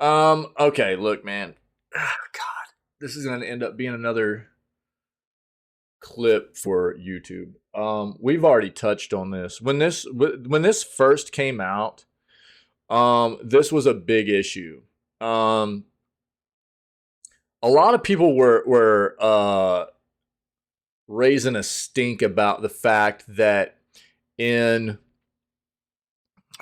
Okay, look, man. God, this is gonna end up being another clip for YouTube. We've already touched on this. When this first came out, this was a big issue. Um, a lot of people were raising a stink about the fact that in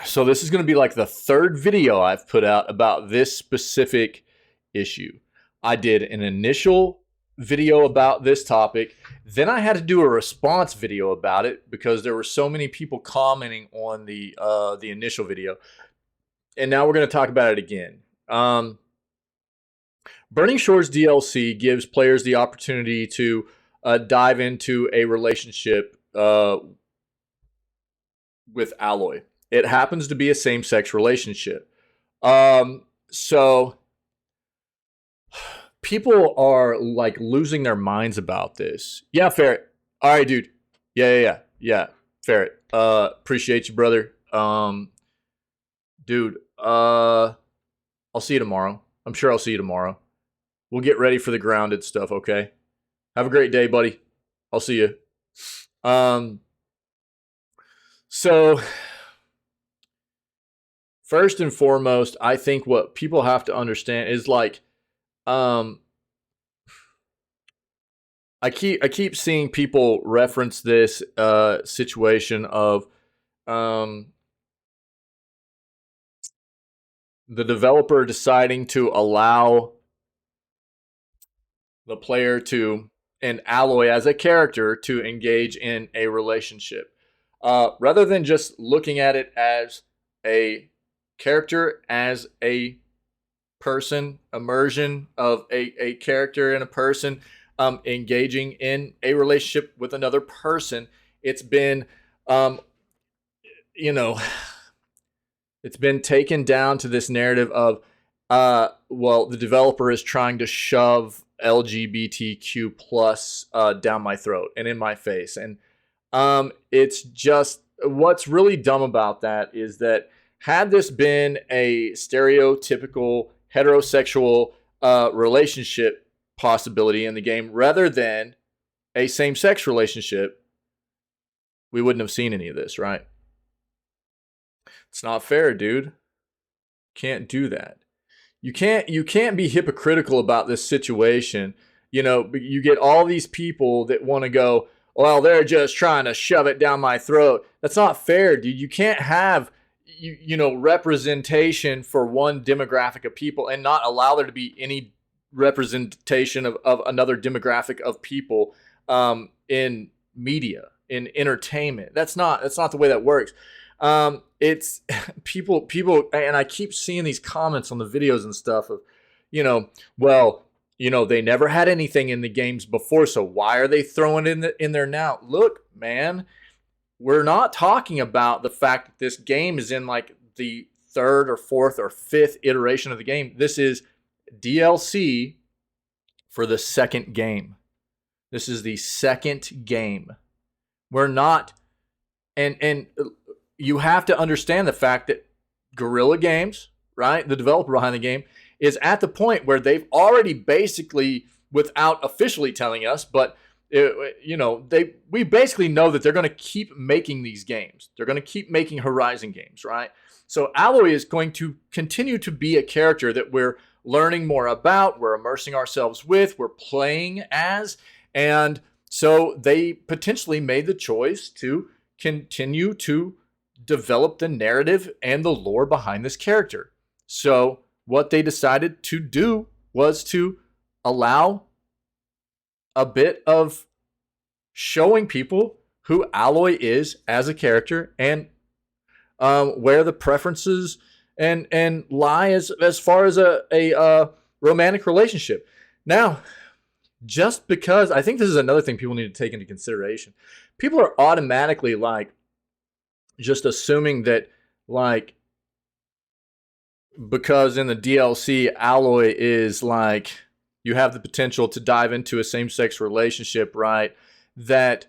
so this is going to be like the third video I've put out about this specific issue. I did an initial video about this topic. Then I had to do a response video about it because there were so many people commenting on the initial video. And now we're going to talk about it again. Burning Shores DLC gives players the opportunity to dive into a relationship with Aloy. It happens to be a same-sex relationship. So people are like losing their minds about this. Yeah, Ferret. All right, dude. Yeah. Ferret. Appreciate you, brother. Dude. I'll see you tomorrow. I'm sure I'll see you tomorrow. We'll get ready for the grounded stuff. Okay. Have a great day, buddy. I'll see you. So first and foremost, I think what people have to understand is like, I keep seeing people reference this situation of the developer deciding to allow the player to and Aloy as a character to engage in a relationship, rather than just looking at it as a character, as a person, immersion of a character and a person engaging in a relationship with another person. It's been, it's been taken down to this narrative of, well, the developer is trying to shove LGBTQ plus down my throat and in my face. And it's just, what's really dumb about that is that had this been a stereotypical heterosexual relationship possibility in the game rather than a same-sex relationship, we wouldn't have seen any of this, right? It's not fair, dude. Can't do that. You can't be hypocritical about this situation. You get all these people that want to go, well, they're just trying to shove it down my throat. That's not fair, dude. You can't have representation for one demographic of people and not allow there to be any representation of another demographic of people in media, in entertainment. That's not the way that works. It's people, and I keep seeing these comments on the videos and stuff of, they never had anything in the games before, so why are they throwing it in there now? Look, man, we're not talking about the fact that this game is in like the third or fourth or fifth iteration of the game. This is DLC for the second game. This is the second game. We're not, and you have to understand the fact that Guerrilla Games, right, the developer behind the game, is at the point where they've already basically, without officially telling us, but we basically know that they're going to keep making these games. They're going to keep making Horizon games, right? So Aloy is going to continue to be a character that we're learning more about, we're immersing ourselves with, we're playing as, and so they potentially made the choice to continue to develop the narrative and the lore behind this character. So what they decided to do was to allow a bit of showing people who Aloy is as a character and where the preferences and lie as far as a romantic relationship. Now, just because, I think this is another thing people need to take into consideration. People are automatically like just assuming that like because in the DLC Aloy is like you have the potential to dive into a same-sex relationship, right? That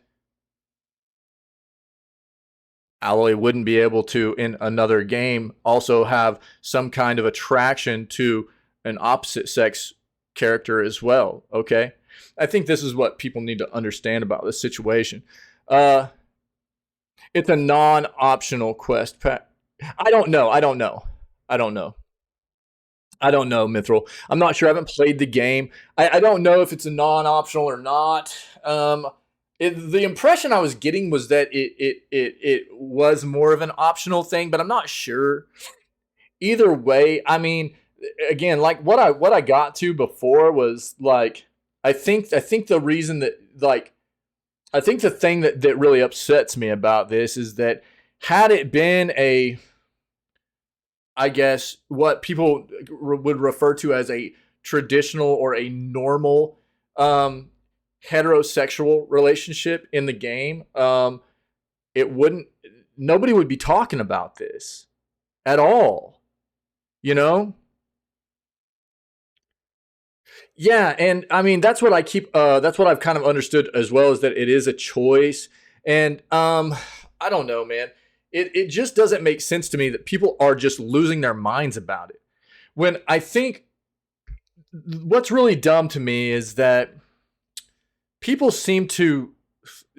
Alloy wouldn't be able to, in another game, also have some kind of attraction to an opposite sex character as well. Okay. I think this is what people need to understand about this situation. It's a non-optional quest. I don't know. I don't know. I don't know. I don't know, Mithril. I'm not sure. I haven't played the game. I don't know if it's a non-optional or not. The impression I was getting was that it was more of an optional thing, but I'm not sure. Either way, I mean, again, like what I got to before was like, I think the reason that like, I think the thing that really upsets me about this is that had it been a, I guess, what people would refer to as a traditional or a normal heterosexual relationship in the game, it wouldn't, nobody would be talking about this at all, you know? Yeah, and I mean that's what I keep that's what I've kind of understood as well, is that it is a choice. And I don't know, man. It just doesn't make sense to me that people are just losing their minds about it. When I think what's really dumb to me is that people seem to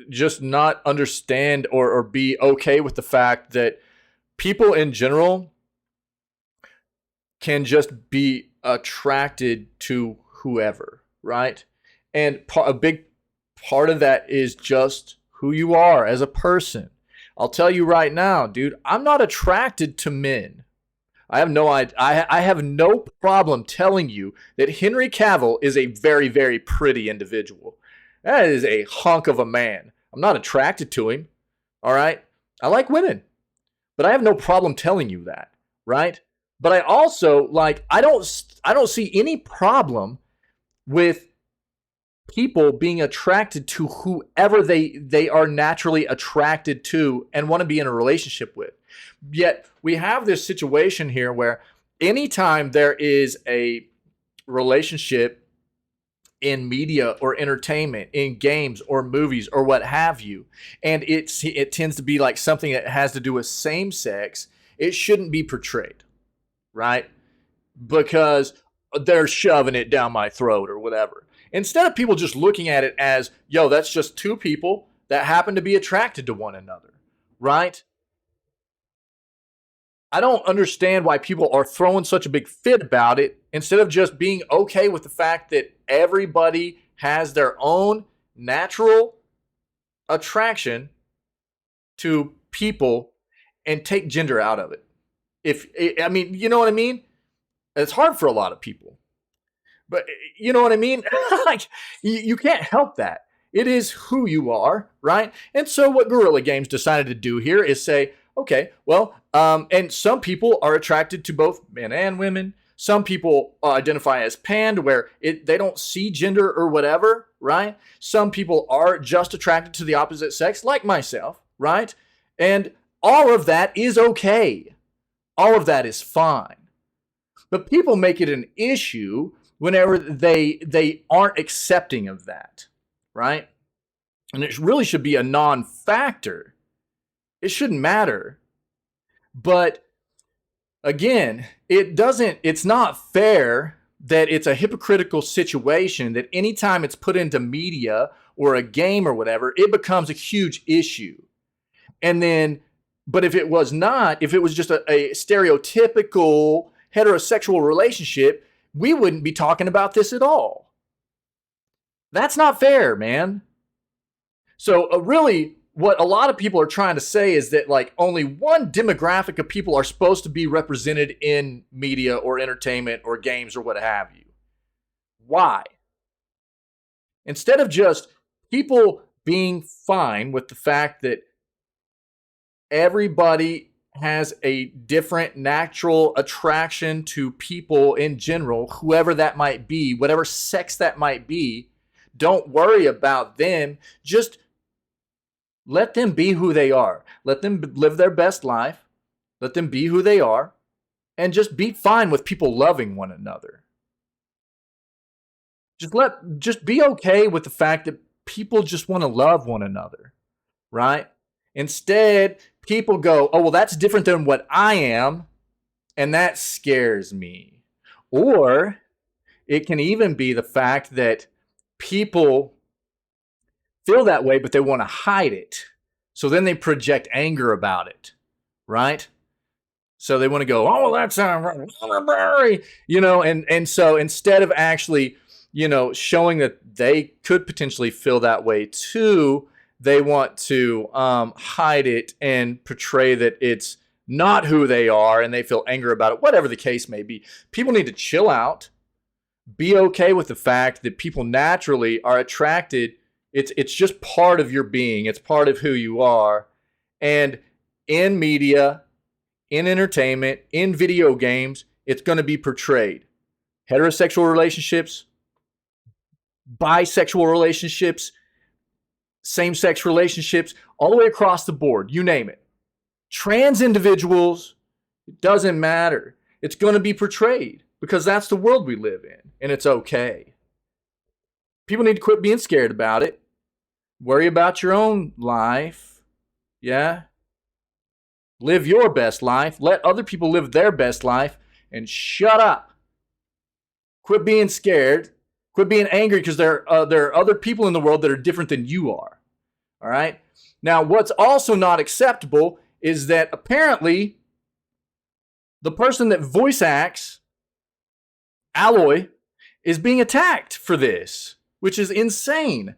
just not understand or be okay with the fact that people in general can just be attracted to whoever, right? And a big part of that is just who you are as a person. I'll tell you right now, dude, I'm not attracted to men. I have no problem telling you that Henry Cavill is a very, very pretty individual. That is a hunk of a man. I'm not attracted to him. All right? I like women, but I have no problem telling you that, right? But I also I don't see any problem with people being attracted to whoever they are naturally attracted to and want to be in a relationship with. Yet we have this situation here where anytime there is a relationship in media or entertainment, in games or movies or what have you, and it tends to be like something that has to do with same sex, it shouldn't be portrayed, right? Because they're shoving it down my throat or whatever. Instead of people just looking at it as, yo, that's just two people that happen to be attracted to one another, right? I don't understand why people are throwing such a big fit about it instead of just being okay with the fact that everybody has their own natural attraction to people and take gender out of it. I mean, you know what I mean? It's hard for a lot of people. But you know what I mean? Like you can't help that. It is who you are, right? And so what Guerrilla Games decided to do here is say, okay, well, and some people are attracted to both men and women. Some people identify as pan, where they don't see gender or whatever, right? Some people are just attracted to the opposite sex, like myself, right? And all of that is okay. All of that is fine. But people make it an issue whenever they aren't accepting of that, right? And it really should be a non-factor. It shouldn't matter. But again, it's not fair that it's a hypocritical situation that anytime it's put into media or a game or whatever, it becomes a huge issue. And then, but if it was just a stereotypical heterosexual relationship, we wouldn't be talking about this at all. That's not fair, man. So really, what a lot of people are trying to say is that like only one demographic of people are supposed to be represented in media or entertainment or games or what have you. Why? Instead of just people being fine with the fact that everybody has a different natural attraction to people in general, whoever that might be, whatever sex that might be, don't worry about them. Just let them be who they are. Let them live their best life. Let them be who they are. And just be fine with people loving one another. Just be okay with the fact that people just want to love one another, right? Instead, people go, oh, well, that's different than what I am, and that scares me. Or it can even be the fact that people feel that way, but they want to hide it. So then they project anger about it, right? So they want to go, oh, that's and so instead of actually, showing that they could potentially feel that way too, they want to hide it and portray that it's not who they are, and they feel anger about it, whatever the case may be. People need to chill out, be okay with the fact that people naturally are attracted. It's just part of your being. It's part of who you are. And in media, in entertainment, in video games, it's going to be portrayed. Heterosexual relationships, bisexual relationships, same-sex relationships, all the way across the board, you name it. Trans individuals, it doesn't matter. It's going to be portrayed because that's the world we live in, and it's okay. People need to quit being scared about it. Worry about your own life. Yeah? Live your best life. Let other people live their best life, and shut up. Quit being scared. Quit being angry because there are other people in the world that are different than you are. All right? Now, what's also not acceptable is that apparently the person that voice acts Aloy is being attacked for this, which is insane.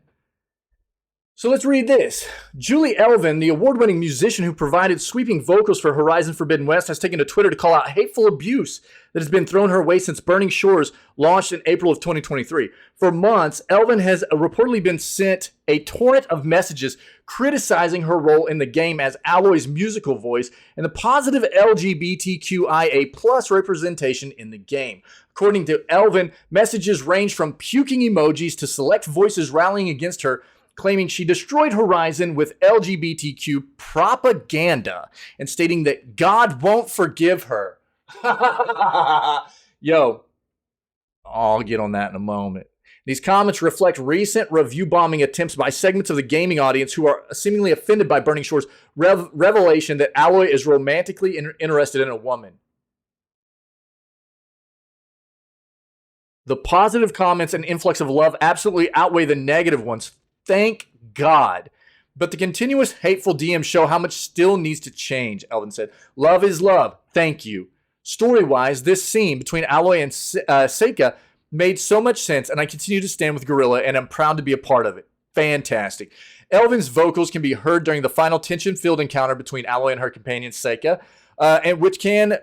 So let's read this. Julieelven, the award-winning musician who provided sweeping vocals for Horizon Forbidden West, has taken to Twitter to call out hateful abuse that has been thrown her way since Burning Shores launched in April of 2023. For months, Elven has reportedly been sent a torrent of messages criticizing her role in the game as Aloy's musical voice and the positive LGBTQIA plus representation in the game. According to Elven, messages range from puking emojis to select voices rallying against her, claiming she destroyed Horizon with LGBTQ propaganda and stating that God won't forgive her. Yo, I'll get on that in a moment. These comments reflect recent review bombing attempts by segments of the gaming audience who are seemingly offended by Burning Shores' revelation that Aloy is romantically interested in a woman. The positive comments and influx of love absolutely outweigh the negative ones. Thank God. But the continuous hateful DMs show how much still needs to change, Elven said. Love is love. Thank you. Story-wise, this scene between Aloy and Seika made so much sense, and I continue to stand with Gorilla, and I'm proud to be a part of it. Fantastic. Elven's vocals can be heard during the final tension-filled encounter between Aloy and her companion Seika, and which can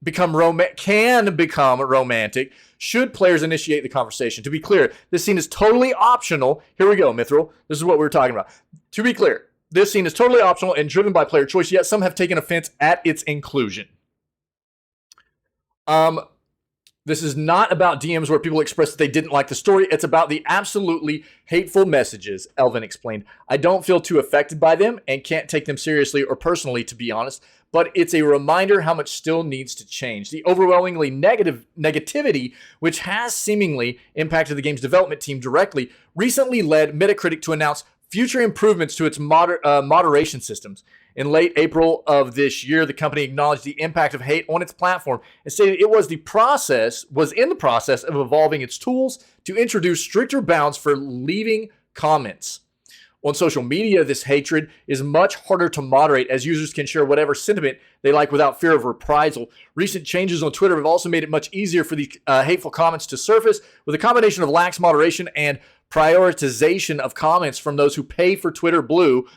become romantic should players initiate the conversation. To be clear, this scene is totally optional. Here we go, Mithril. This is what we were talking about. To be clear, this scene is totally optional and driven by player choice, yet some have taken offense at its inclusion. This is not about DMs where people express that they didn't like the story. It's about the absolutely hateful messages, Elven explained. I don't feel too affected by them and can't take them seriously or personally, to be honest, but it's a reminder how much still needs to change. The overwhelmingly negativity, which has seemingly impacted the game's development team directly, recently led Metacritic to announce future improvements to its moderation systems. In late April of this year, the company acknowledged the impact of hate on its platform and stated it was in the process of evolving its tools to introduce stricter bounds for leaving comments. On social media, this hatred is much harder to moderate as users can share whatever sentiment they like without fear of reprisal. Recent changes on Twitter have also made it much easier for the hateful comments to surface, with a combination of lax moderation and prioritization of comments from those who pay for Twitter Blue,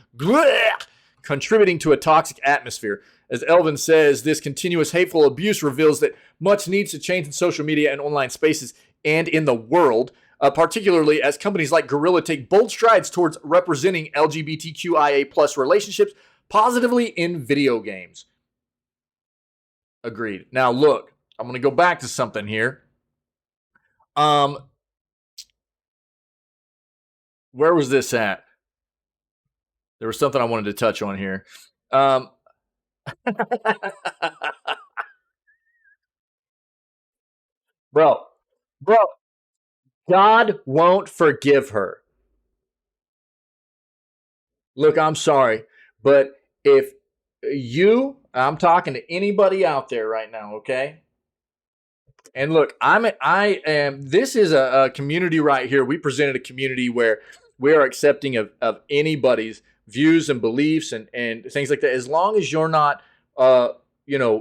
contributing to a toxic atmosphere. As Elven says, this continuous hateful abuse reveals that much needs to change in social media and online spaces and in the world, particularly as companies like Gorilla take bold strides towards representing LGBTQIA plus relationships positively in video games. Agreed. Now, look, I'm going to go back to something here. Where was this at? There was something I wanted to touch on here. Bro, God won't forgive her. Look, I'm sorry, but if I'm talking to anybody out there right now, okay? And look, I am. This is a community right here. We presented a community where we are accepting of anybody's views and beliefs and things like that. As long as you're not,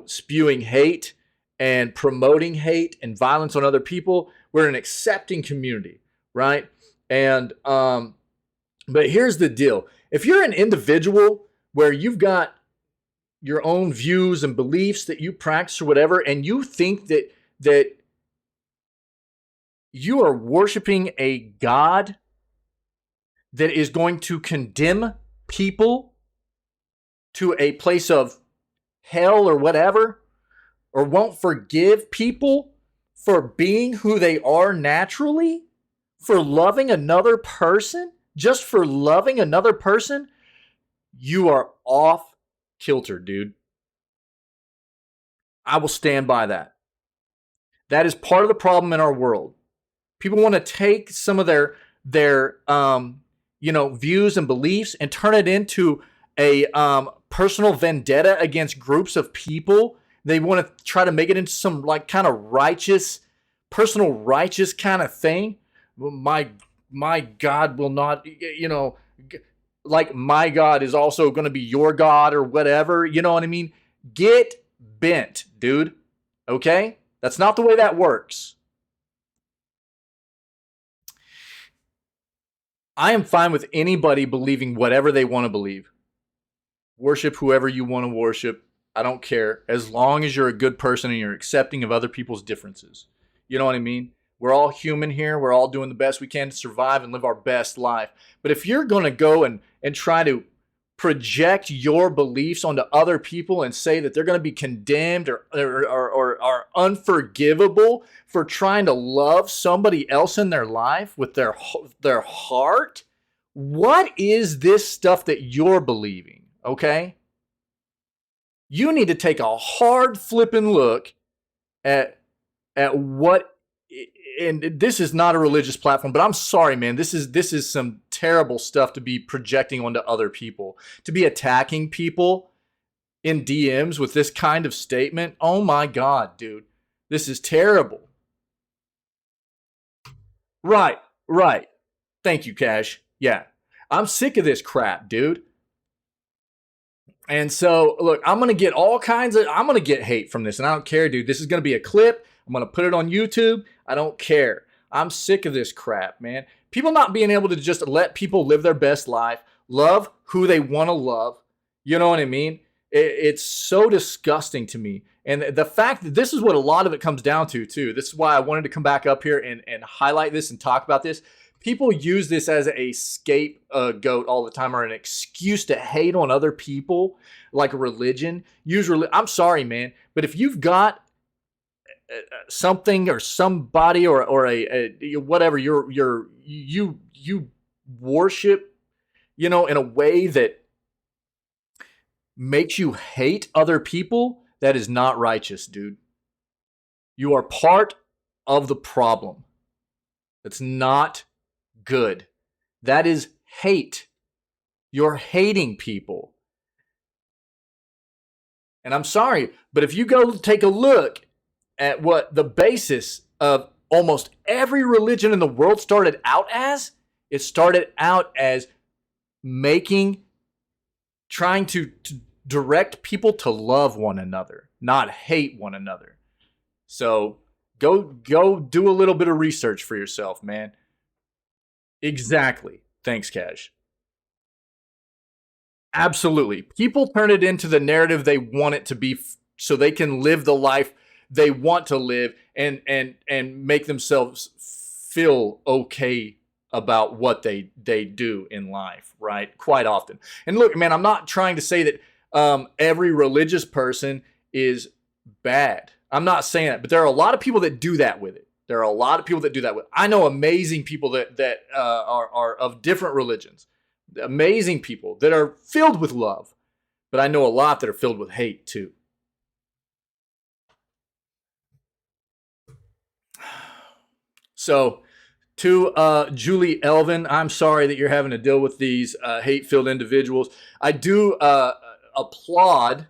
spewing hate and promoting hate and violence on other people, we're an accepting community, right? And but here's the deal: if you're an individual where you've got your own views and beliefs that you practice or whatever, and you think that you are worshiping a God that is going to condemn people to a place of hell or whatever, or won't forgive people for being who they are naturally, for loving another person, just for loving another person, you are off kilter, dude. I will stand by that. That is part of the problem in our world. People want to take some of their views and beliefs and turn it into a personal vendetta against groups of people. They want to try to make it into some like kind of righteous, personal righteous kind of thing. My God will not, like my God is also going to be your God or whatever. You know what I mean? Get bent, dude. Okay? That's not the way that works. I am fine with anybody believing whatever they want to believe. Worship whoever you want to worship. I don't care. As long as you're a good person and you're accepting of other people's differences. You know what I mean? We're all human here. We're all doing the best we can to survive and live our best life. But if you're going to go and try to project your beliefs onto other people and say that they're going to be condemned or unforgivable for trying to love somebody else in their life with their heart, what is this stuff that you're believing? Okay? You need to take a hard flipping look at what, and this is not a religious platform, but I'm sorry, man. This is some terrible stuff to be projecting onto other people, to be attacking people in DMs with this kind of statement. Oh my God, dude, this is terrible. Right. Thank you, Cash. Yeah, I'm sick of this crap, dude. And so, look, I'm going to get hate from this, and I don't care, dude. This is going to be a clip. I'm going to put it on YouTube. I don't care. I'm sick of this crap, man. People not being able to just let people live their best life, love who they want to love. You know what I mean? It's so disgusting to me. And the fact that this is what a lot of it comes down to, too. This is why I wanted to come back up here and highlight this and talk about this. People use this as a scapegoat all the time, or an excuse to hate on other people, like a religion. I'm sorry, man, but if you've got something or somebody or a whatever you worship, in a way that makes you hate other people, that is not righteous, dude. You are part of the problem. That's not good. That is hate. You're hating people. And I'm sorry, but if you go take a look at what the basis of almost every religion in the world started out as, it started out as trying to direct people to love one another, not hate one another. So go do a little bit of research for yourself, man. Exactly. Thanks, Cash. Absolutely. People turn it into the narrative they want it to be so they can live the life they want to live and make themselves feel okay about what they do in life, right? Quite often. And look, man, I'm not trying to say that every religious person is bad. I'm not saying that, but there are a lot of people that do that with it. I know amazing people that are of different religions, amazing people that are filled with love, but I know a lot that are filled with hate too. So, to Julieelven, I'm sorry that you're having to deal with these hate-filled individuals. I do applaud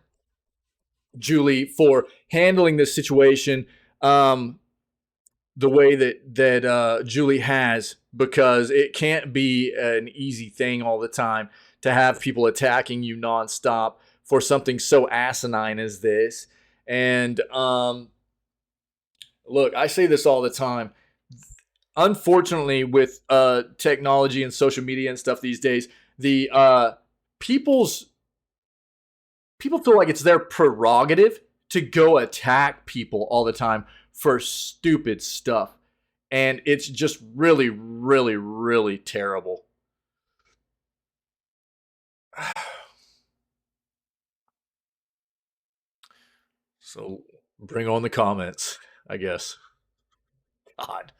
Julie for handling this situation the way that Julie has, because it can't be an easy thing all the time to have people attacking you nonstop for something so asinine as this. And look, I say this all the time. Unfortunately, with technology and social media and stuff these days, the people's people feel like it's their prerogative to go attack people all the time for stupid stuff. And it's just really, really, really terrible. So bring on the comments, I guess. God.